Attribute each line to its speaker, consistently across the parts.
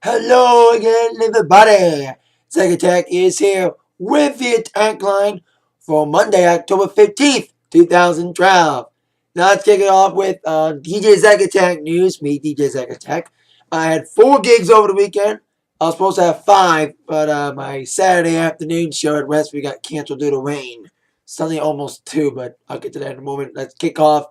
Speaker 1: Hello again, everybody. Second Tech is here with the Atakline for Monday, October 15th, 2012. Now let's kick it off with DJ Attack news. Me, DJ Attack. I had 4 gigs over the weekend. I was supposed to have 5, but my Saturday afternoon show at Westview got canceled due to rain. Sunday almost 2, but I'll get to that in a moment. Let's kick off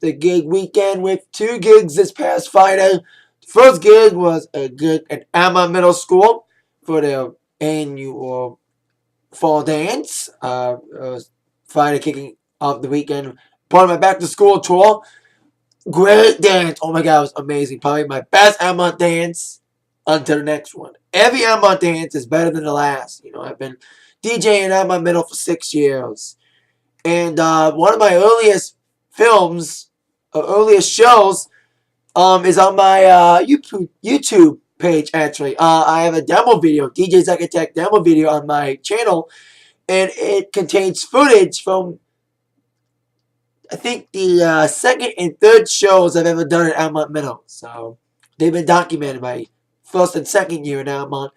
Speaker 1: the gig weekend with 2 gigs this past Friday. First gig was a gig at Alma Middle School for their annual fall dance. Friday kicking off the weekend. Part of my back to school tour. Great dance. Oh my god, it was amazing. Probably my best Alma dance until the next one. Every Alma dance is better than the last. I've been DJing Alma Middle for 6 years. And one of my earliest films, earliest shows, is on my YouTube page, actually. I have a demo video, DJ Tech demo video on my channel, and it contains footage from, I think, the second and third shows I've ever done at Almont Middle. So, they've been documented my first and second year in Almont.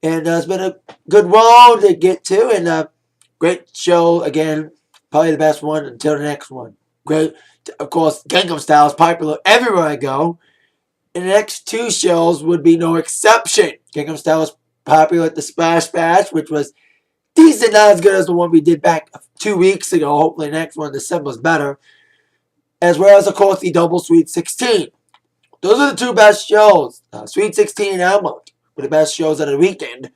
Speaker 1: And it's been a good road to get to, and a great show, again, probably the best one until the next one. Great. Of course, Gangnam Style is popular everywhere I go. And the next 2 shows would be no exception. Gangnam Style was popular at the Splash Bash, which was decent, not as good as the one we did back 2 weeks ago. Hopefully the next one in December is better. As well as, of course, the Double Sweet 16. Those are the 2 best shows. Sweet 16 and Almont were the best shows of the weekend.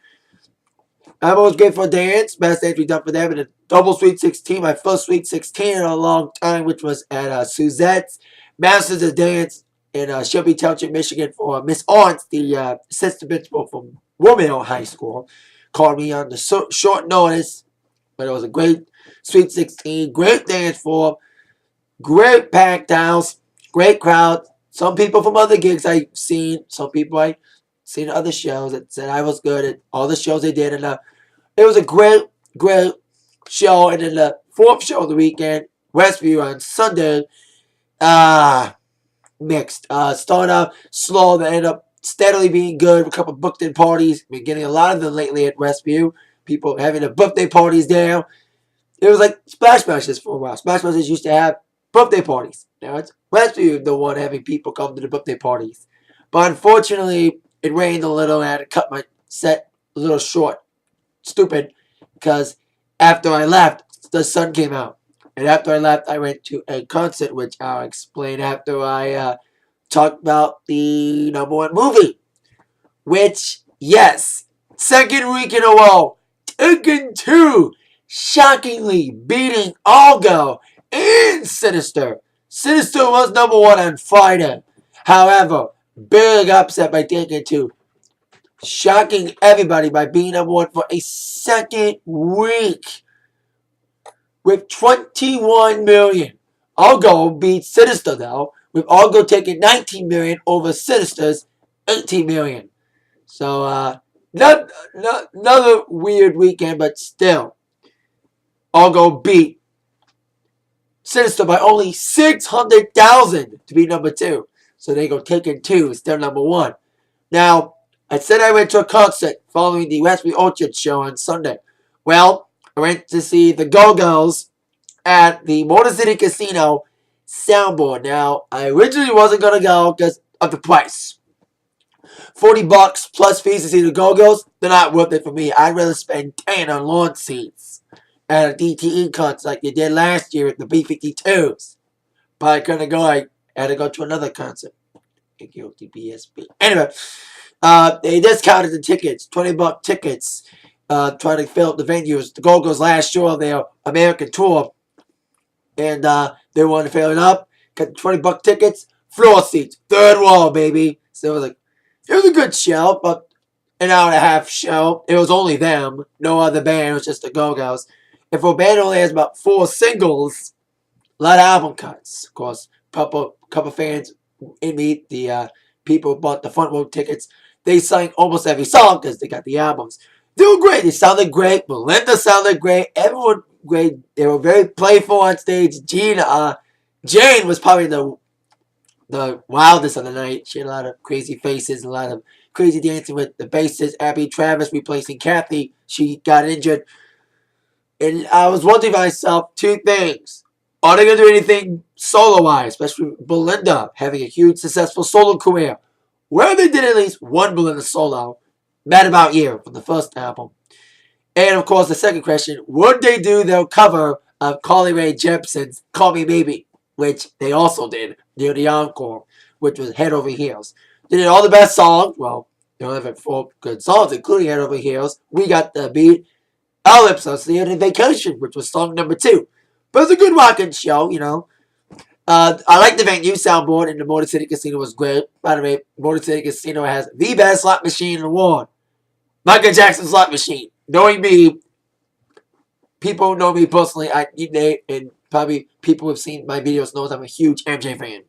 Speaker 1: Almont was great for dance. Best dance we done for them. And the Double Sweet 16, my first Sweet 16 in a long time, which was at Suzette's Masters of Dance in Shelby Township, Michigan, for Miss Arntz, the assistant principal from Woodmill High School. Called me on the short notice. But it was a great Sweet 16. Great dance for. Great packed house. Great crowd. Some people from other gigs I've seen. Some people I've seen other shows that said I was good at all the shows they did. And it was a great, great show. And then the 4th show of the weekend, Westview on Sunday, mixed. Started out slow, then ended up steadily being good. A couple booked-in parties. Been getting a lot of them lately at Westview. People having their birthday parties there. It was like Splash Bashes for a while. Splash Bashes used to have birthday parties. Now it's Westview the one having people come to the birthday parties. But unfortunately, it rained a little and I had to cut my set a little short. Stupid. Because after I left, the sun came out. And after I left, I went to a concert, which I'll explain after I talk about the #1 movie. Which, yes, second week in a row, Taken 2, shockingly beating Algo and Sinister. Sinister was #1 on Friday. However, big upset by Taken 2. Shocking everybody by being #1 for a second week. With 21 million. Algo beat Sinister, though, with Algo taking 19 million over Sinister's 18 million. So, another weird weekend, but still. Algo beat Sinister by only 600,000 to be #2. So they go Taken 2, still #1. Now, I said I went to a concert following the Westview Orchard show on Sunday. Well, I went to see the Go-Go's at the Motor City Casino soundboard. Now, I originally wasn't going to go because of the price. $40 plus fees to see the Go-Go's, they're not worth it for me. I'd rather spend 10 on lawn seats at a DTE concert like they did last year at the B-52s. But I couldn't go. I had to go to another concert. Guilty BSB. Anyway, they discounted the tickets, $20 tickets, trying to fill up the venues. The Go-Go's last show of their American tour. And they wanted to fill it up. Got the $20 tickets, floor seats, third wall, baby. So it was a good show, but an hour and a half show. It was only them, no other band. It was just the Go-Go's. And for a band only has about 4 singles, a lot of album cuts. Of course, couple fans in me, the people who bought the front row tickets, they sang almost every song because they got the albums. They were great. They sounded great. Melinda sounded great. Everyone great. They were very playful on stage. Jane was probably the the wildest of the night. She had a lot of crazy faces, a lot of crazy dancing with the bassist Abby Travis replacing Kathy. She got injured. And I was wondering to myself two things. Are they going to do anything solo-wise, especially Belinda having a huge successful solo career? Where they did at least one Belinda solo, Mad About You from the first album. And of course, the second question, would they do their cover of Carly Rae Jepsen's Call Me Maybe, which they also did near the encore, which was Head Over Heels. They did all the best songs. Well, they only have 4 good songs, including Head Over Heels. We Got the Beat, ALCS, The End of Vacation, which was song number 2. But it was a good rocking show, you know. I like the venue soundboard, and the Motor City Casino was great. By the way, Motor City Casino has the best slot machine in the world. Michael Jackson's slot machine. Knowing me, people who know me personally, and probably people who have seen my videos knows I'm a huge MJ fan.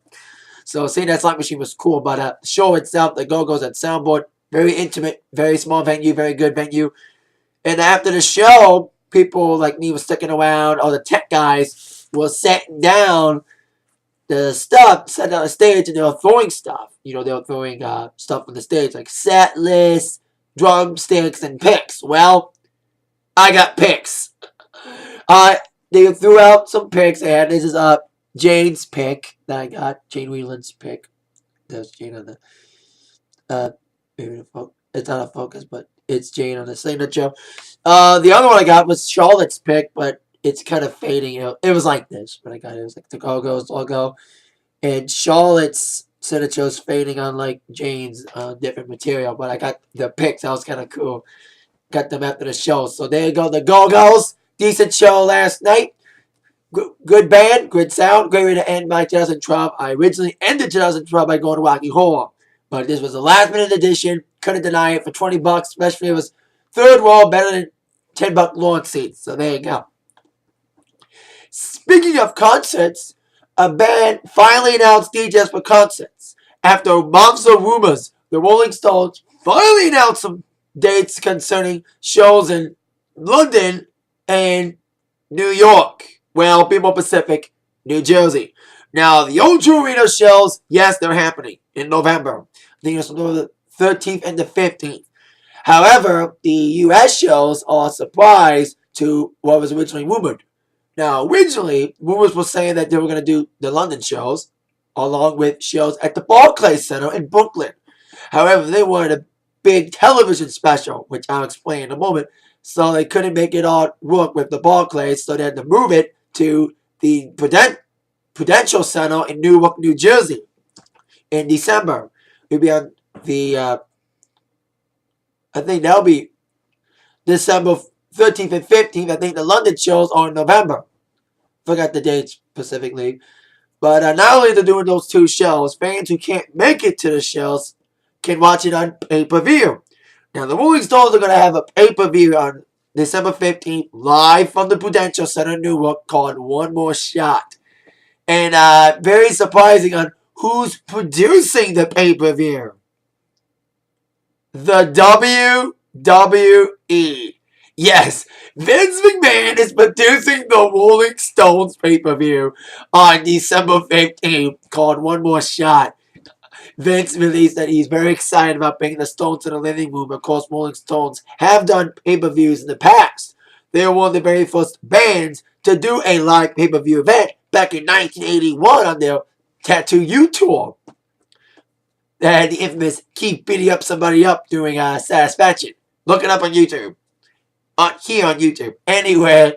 Speaker 1: So seeing that slot machine was cool, but the show itself, the Go-Go's at soundboard, very intimate, very small venue, very good venue. And after the show, people like me were sticking around. All the tech guys were setting down the stuff, setting down the stage, and they were throwing stuff. You know, they were throwing stuff on the stage, like set lists, drumsticks, and picks. Well, I got picks. They threw out some picks, and this is Jane's pick that I got. Jane Whelan's pick. There's Jane on the maybe it's not a focus, but it's Jane on the signature. The other one I got was Charlotte's pick, but it's kind of fading. You know, it was like this, but I got it. It was like the Go-Go's logo, and Charlotte's signature is fading on like Jane's different material. But I got the picks. That was kind of cool. Got them after the show. So there you go, the Go-Go's. Decent show last night. Good band, good sound. Great way to end my 2012. I originally ended 2012 by going to Rocky Horror. But this was a last minute edition. Couldn't deny it for $20, especially if it was third row, better than $10 lawn seats. So there you go. Speaking of concerts, a band finally announced DJs for concerts. After months of rumors, the Rolling Stones finally announced some dates concerning shows in London and New York. Well, be more specific, New Jersey. Now, the O2 Arena shows, yes, they're happening in November. I think it's November the 13th and the 15th. However, the U.S. shows are a surprise to what was originally rumored. Now, originally, rumors were saying that they were going to do the London shows along with shows at the Barclays Center in Brooklyn. However, they wanted a big television special, which I'll explain in a moment, so they couldn't make it all work with the Barclays, so they had to move it to the Prudential Center in Newark, New Jersey in December. It'll be on the, I think that'll be December 13th and 15th. I think the London shows are in November. Forgot the dates specifically. But not only are they doing those 2 shows, fans who can't make it to the shows can watch it on pay-per-view. Now, the Rolling Stones are going to have a pay-per-view on December 15th, live from the Prudential Center in Newark, called One More Shot. And very surprising on who's producing the pay-per-view. The WWE. Yes, Vince McMahon is producing the Rolling Stones pay-per-view on December 15th, called One More Shot. Vince released that he's very excited about bringing the Stones to the living room. Of course, Rolling Stones have done pay-per-views in the past. They were one of the very first bands to do a live pay-per-view event back in 1981 on their Tattoo You tour. They had the infamous keep beating up somebody up doing Satisfaction. Look it up on YouTube. Here on YouTube. Anyway,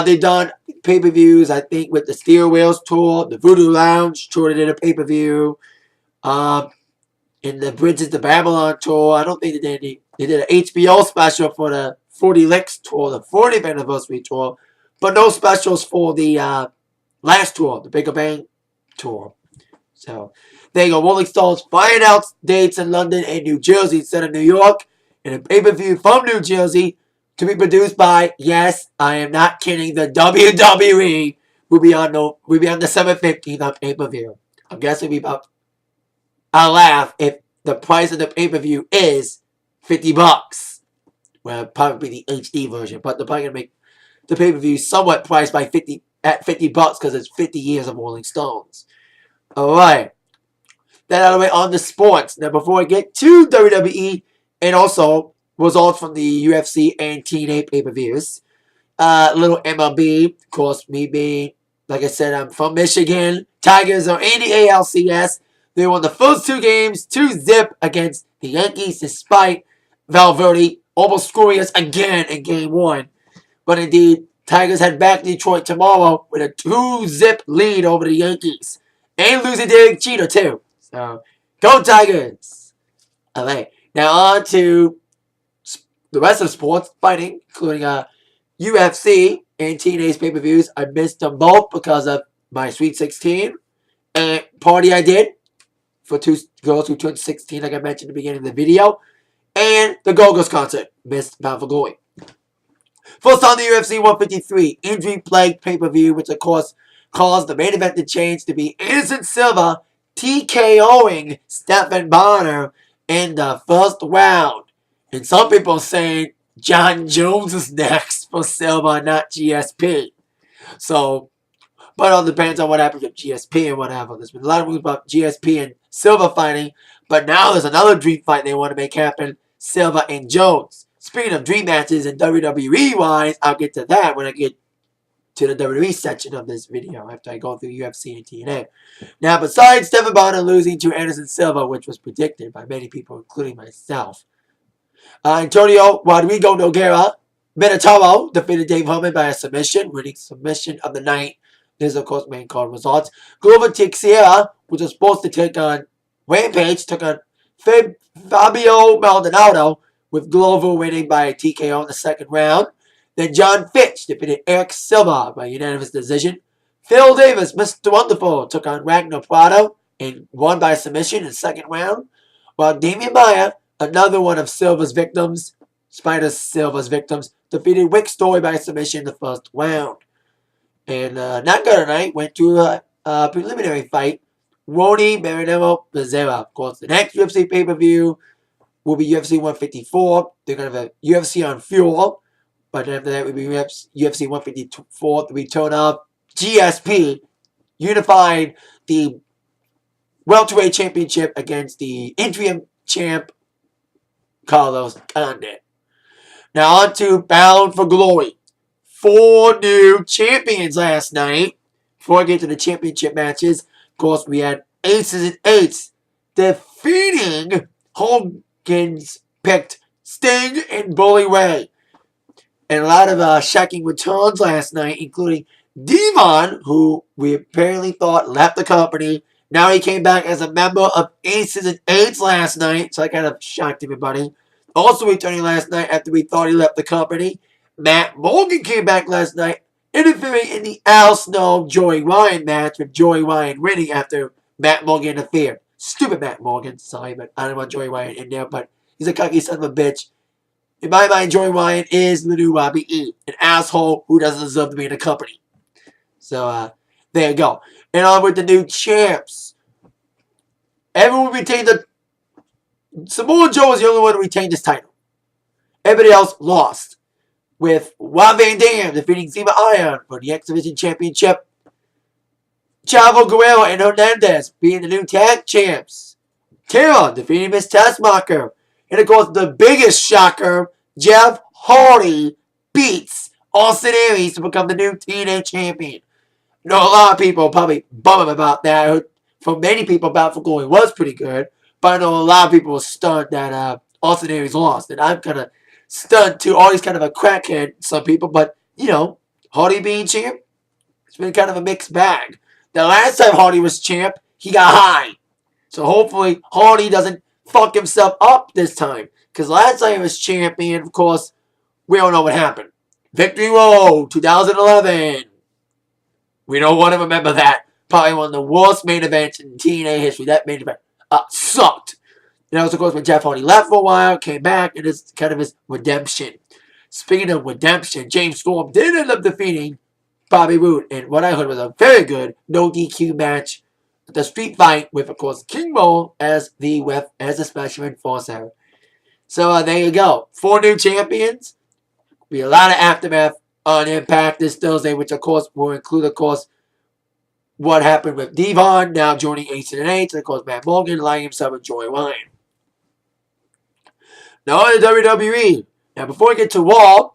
Speaker 1: they've done pay-per-views, I think, with the Steel Wheels tour, the Voodoo Lounge tour. They did a pay-per-view. In the Bridges to Babylon tour, I don't think they did any. They did an HBO special for the 40 Licks tour, the 40th anniversary tour, but no specials for the last tour, the Bigger Bang tour. So there you go. Rolling Stones finally announced dates in London and New Jersey instead of New York, and a pay-per-view from New Jersey to be produced by, yes, I am not kidding, the WWE will be on December 15th on pay-per-view. I'm guessing it'll be about. I'll laugh if the price of the pay-per-view is $50. Well, it'll probably be the HD version, but they're probably going to make the pay-per-view somewhat priced by $50 because it's 50 years of Rolling Stones. Alright, That out of the way on the sports. Now, before I get to WWE and also results from the UFC and TNA pay-per-views, little MLB, of course, me being, like I said, I'm from Michigan. Tigers are in the ALCS. They won the first 2 games, 2-0 against the Yankees, despite Valverde almost scoring us again in Game 1. But indeed, Tigers head back to Detroit tomorrow with a 2-0 lead over the Yankees. And losing Derek Jeter, too. So, go Tigers! Alright, now on to the rest of sports fighting, including UFC and TNA's pay-per-views. I missed them both because of my Sweet 16 and party I did for 2 girls who turned 16, like I mentioned at the beginning of the video. And the Go-Go's concert, missed Bound For Glory. First on the UFC 153, injury-plagued pay-per-view, which of course caused the main event to change to be Anderson Silva TKOing Stephen Bonner in the first round. And some people saying John Jones is next for Silva, not GSP. So, but it all depends on what happens with GSP and what happens. There's been a lot of rumors about GSP and Silva fighting, but now there's another dream fight they want to make happen, Silva and Jones. Speaking of dream matches and WWE-wise, I'll get to that when I get to the WWE section of this video after I go through UFC and TNA. Now, besides Stephen Bonner losing to Anderson Silva, which was predicted by many people, including myself, Antonio Rodrigo Nogueira Minotauro defeated Dave Herman by a submission, winning submission of the night. This, of course, main card results. Glover Teixeira, which was supposed to take on Rampage, took on Fabio Maldonado, with Glover winning by a TKO in the second round. Then John Fitch defeated Eric Silva by unanimous decision. Phil Davis, Mr. Wonderful, took on Ragnar Prado and won by submission in the second round. While Damian Maia, another one of Silva's victims, Spider Silva's victims, defeated Rick Story by submission in the first round. And Nakano Night went to a preliminary fight. Rony Marinero Bezerra. Of course, the next UFC pay-per-view will be UFC 154. They're going to have a UFC on Fuel. But after that will be UFC 154. The return of GSP. Unified the welterweight championship against the interim champ Carlos Condit. Now on to Bound For Glory. 4 new champions last night. Before I get to the championship matches, of course, we had Aces and Eights defeating Hogan's picked Sting and Bully Ray. And a lot of shocking returns last night, including Devon, who we apparently thought left the company. Now he came back as a member of Aces and Eights last night, so I kind of shocked everybody. Also returning last night after we thought he left the company, Matt Morgan came back last night, interfering in the Al Snow Joey Ryan match, with Joey Ryan winning after Matt Morgan interfered. Stupid Matt Morgan, sorry, but I don't want Joey Ryan in there, but he's a cocky son of a bitch. In my mind, Joey Ryan is the new Robbie E, an asshole who doesn't deserve to be in the company. So, there you go. And on with the new champs. Everyone retained the... Samoa Joe was the only one who retained his title. Everybody else lost. With Rob Van Dam defeating Zima Iron for the X Division Championship. Chavo Guerrero and Hernandez being the new tag champs. Tara defeating Miss Tessmacher. And of course, the biggest shocker, Jeff Hardy beats Austin Aries to become the new TNA champion. I know a lot of people probably bummed about that. For many people, Bound For Glory was pretty good. But I know a lot of people were stunned that Austin Aries lost. And I'm kind of stunned too. Hardy's kind of a crackhead, some people. But, you know, Hardy being champ, it's been kind of a mixed bag. The last time Hardy was champ, he got high. So hopefully Hardy doesn't fuck himself up this time. Because last time he was champion, of course, we don't know what happened. Victory Road, 2011. We don't want to remember that. Probably one of the worst main events in TNA history. That main event sucked. And that was, of course, when Jeff Hardy left for a while, came back, and it's kind of his redemption. Speaking of redemption, James Storm did end up defeating Bobby Roode. And what I heard was a very good no DQ match. The street fight with, of course, King Mo as the special enforcer. So there you go. 4 new champions. Be a lot of aftermath on Impact this Thursday, which of course will include, of course, what happened with Devon now joining Ace and Eight, and of course Matt Morgan lining himself with Joy Ryan. Now in the WWE. Now before we get to Raw,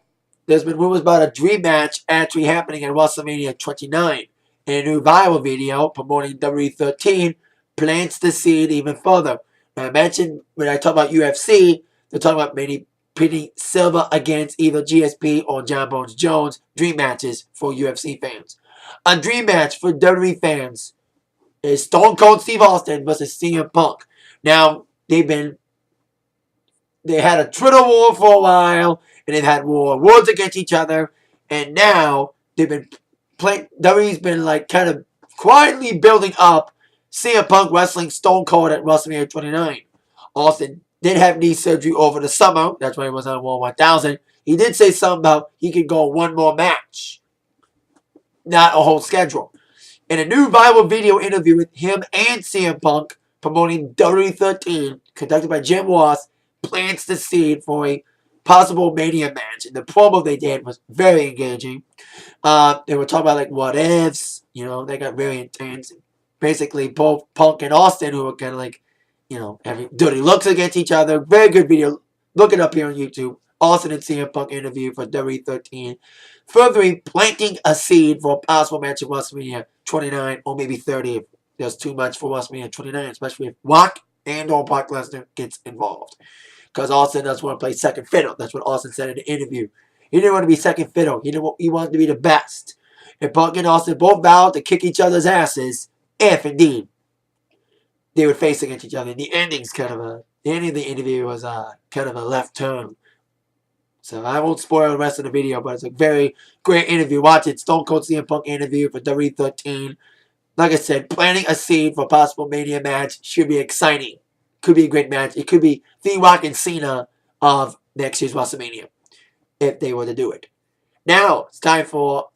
Speaker 1: there's been rumors about a dream match actually happening at WrestleMania 29. In a new viral video promoting WWE 13 plants the seed even further. Now I mentioned when I talk about UFC, they're talking about maybe pitting Silva against either GSP or John Bones Jones dream matches for UFC fans. A dream match for WWE fans is Stone Cold Steve Austin versus CM Punk. Now they had a Twitter war for a while, and they've had wars against each other, and now they've been playing. WWE's been like kind of quietly building up CM Punk wrestling Stone Cold at WrestleMania 29. Austin did have knee surgery over the summer. That's why he was on Raw 1000. He did say something about he could go one more match, not a whole schedule. In a new viral video interview with him and CM Punk promoting WWE 13, conducted by Jim Ross, plants the seed for a possible Mania match. And the promo they did was very engaging. They were talking about like what ifs, they got very intense. Basically, both Punk and Austin, who were kind of like, having dirty looks against each other. Very good video. Look it up here on YouTube. Austin and CM Punk interview for WWE 13. Furthering planting a seed for a possible match at WrestleMania 29 or maybe 30 if there's too much for WrestleMania 29, especially if Rock and or Brock Lesnar gets involved. Because Austin doesn't want to play second fiddle. That's what Austin said in the interview. He didn't want to be second fiddle. He wanted to be the best. And Punk and Austin both vowed to kick each other's asses if, indeed, they would face against each other. And the ending of the interview was kind of a left turn. So I won't spoil the rest of the video, but it's a very great interview. Watch it. Stone Cold CM Punk interview for WWE 13. Like I said, planting a seed for a possible Mania match should be exciting. Could be a great match. It could be The Rock and Cena of next year's WrestleMania if they were to do it. Now, it's time for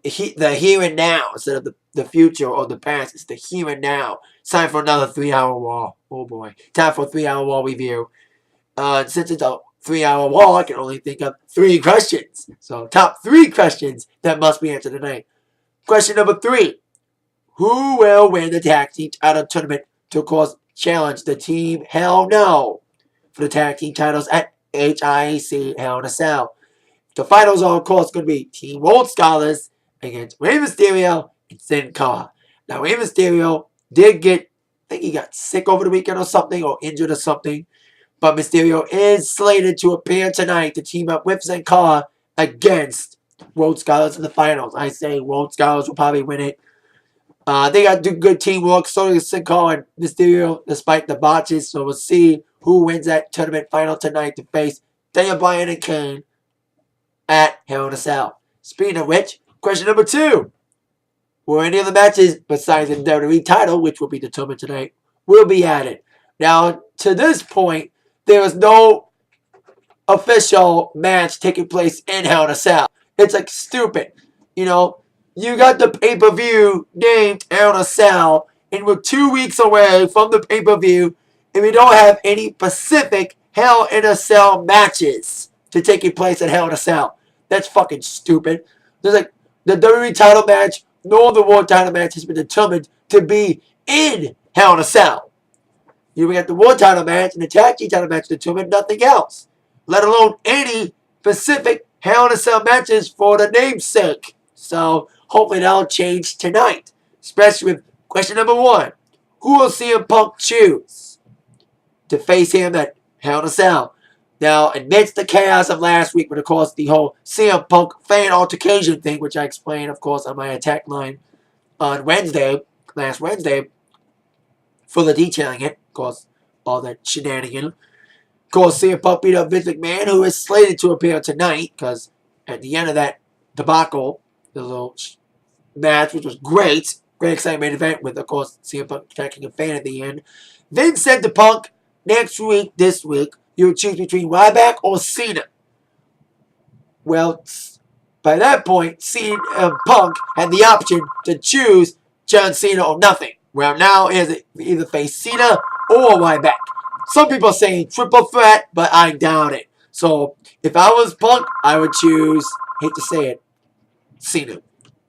Speaker 1: the here and now instead of the future or the past. It's the here and now. It's time for another 3-hour Raw. Oh boy. Time for a 3-hour Raw review. Since it's a 3-hour Raw, I can only think of 3 questions. So, top 3 questions that must be answered tonight. Question number 3. Who will win the tag team title tournament to, of course, challenge the Team Hell No for the tag team titles at HIAC Hell in a Cell? The finals are, of course, going to be Team World Scholars against Rey Mysterio and Sin Cara. Now, Rey Mysterio did I think he got sick over the weekend or something, or injured or something. But Mysterio is slated to appear tonight to team up with Sin Cara against World Scholars in the finals. I say World Scholars will probably win it. They got to do good teamwork. So does Sin Cara and Mysterio, despite the botches. So we'll see who wins that tournament final tonight to face Daniel Bryan and Kane at Hell in a Cell. Speaking of which, question number 2. Will any of the matches besides the WWE title, which will be determined tonight, will be added? Now, to this point, there is no official match taking place in Hell in a Cell. It's like stupid. You got the pay-per-view named Hell in a Cell, and we're 2 weeks away from the pay-per-view, and we don't have any Pacific Hell in a Cell matches to taking place at Hell in a Cell. That's fucking stupid. There's like the WWE title match, nor the World title match has been determined to be in Hell in a Cell. We got the World title match and the Tag Team title match determined, nothing else. Let alone any Pacific Hell in a Cell matches for the namesake. So hopefully that'll change tonight. Especially with question number 1. Who will CM Punk choose to face him at Hell in a Cell? Now, amidst the chaos of last week, but of course the whole CM Punk fan altercation thing, which I explained, of course, on my Atakline on last Wednesday, fully detailing it, of course, all that shenanigan. Of course, CM Punk beat up Vince McMahon, who is slated to appear tonight, because at the end of that debacle, the little match, which was great exciting main event with, of course, CM Punk attacking a fan at the end. Vince said to Punk, this week, you would choose between Ryback or Cena. Well, by that point, Punk had the option to choose John Cena or nothing. Well, now he has to either face Cena or Ryback. Some people are saying triple threat, but I doubt it. So, if I was Punk, I would choose, hate to say it, Cena.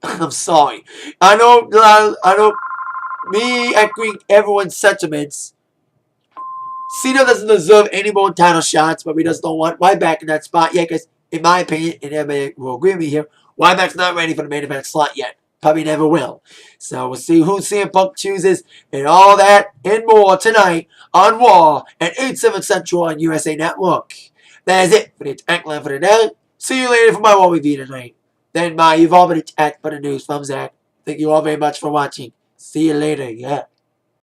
Speaker 1: I'm sorry. I know. Me echoing everyone's sentiments. Cena doesn't deserve any more title shots, but we just don't want Ryback in that spot yet, because in my opinion, and everybody will agree with me here, Ryback's not ready for the main event slot yet. Probably never will. So we'll see who CM Punk chooses and all that and more tonight on Raw at 8/7 Central on USA Network. That is it for the Atakline for today. See you later for my Raw review tonight. Then my Evolving Attack for the news from Zach. Thank you all very much for watching. See you later. Yeah.